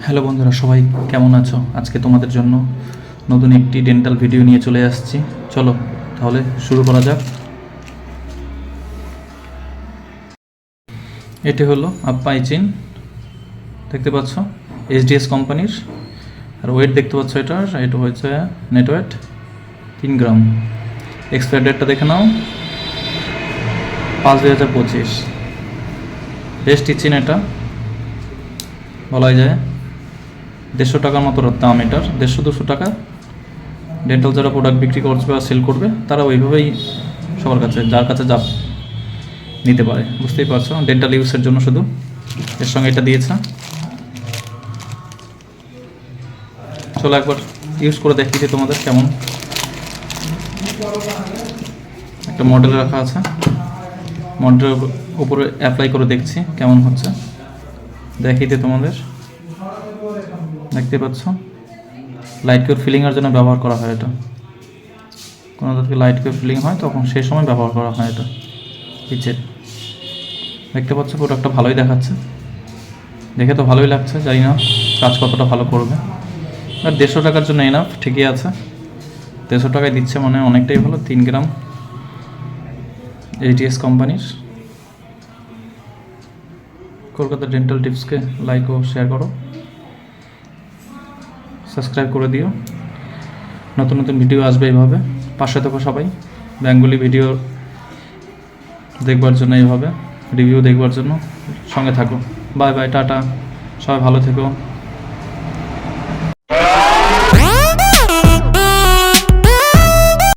Hello বন্ধুরা, সবাই কেমন আছো? আজকে তোমাদের জন্য নতুন একটি ডেন্টাল ভিডিও নিয়ে চলে আসছি। চলো তাহলে শুরু করা যাক। এটি হলো আপ্পা এচিন, দেখতে পাচ্ছ এসডিএস কোম্পানির। আর ওয়েট দেখতে পাচ্ছ, এটা হচ্ছে নেট ওয়েট 3 গ্রাম। এক্সপায়ার ডেটটা দেখে নাও, 5/2025। বেস্ট ইচিন, এটা বলাই যায়। 150 টাকার মতো দাম এটার, 150-200 টাকা। ডেন্টাল যারা প্রোডাক্ট বিক্রি করছে বা সেল করবে তারা ওইভাবেই সবার কাছে, যার কাছে যা নিতে পারে, বুঝতেই পারছো। ডেন্টাল ইউজের জন্য শুধু এর সঙ্গে এটা দিয়েছে। চলো একবার ইউজ করে দেখিয়েছি তোমাদের কেমন। একটা মডেল রাখা আছে, মডেলের উপরে অ্যাপ্লাই করে দেখছি কেমন হচ্ছে, দেখিয়ে তোমাদের। দেখতে পাচ্ছ লাইট কিউর ফিলিংয়ের জন্য ব্যবহার করা হয় এটা। কোনো থেকে লাইট কিউর ফিলিং হয় তখন সেই সময় ব্যবহার করা হয় এটা পিচের। দেখতে পাচ্ছ প্রোডাক্টটা ভালোই দেখাচ্ছে, দেখে তো ভালোই লাগছে, জানি না কাজ কতটা ভালো করবে। আর 150 টাকার জন্য এনাফ, ঠিকই আছে। 150 টাকায় দিচ্ছে মানে অনেকটাই ভালো। 3 গ্রাম এইচডিএস কোম্পানির। কলকাতা ডেন্টাল টিপসকে লাইক ও শেয়ার করো, সাবস্ক্রাইব করে দিও। নতুন নতুন ভিডিও আসবে এইভাবে। পাশে থেকো সবাই, বেঙ্গলি ভিডিও দেখবার জন্য, এইভাবে রিভিউ দেখবার জন্য সঙ্গে থাকো। বাই বাই, টাটা, সবাই ভালো থেকো।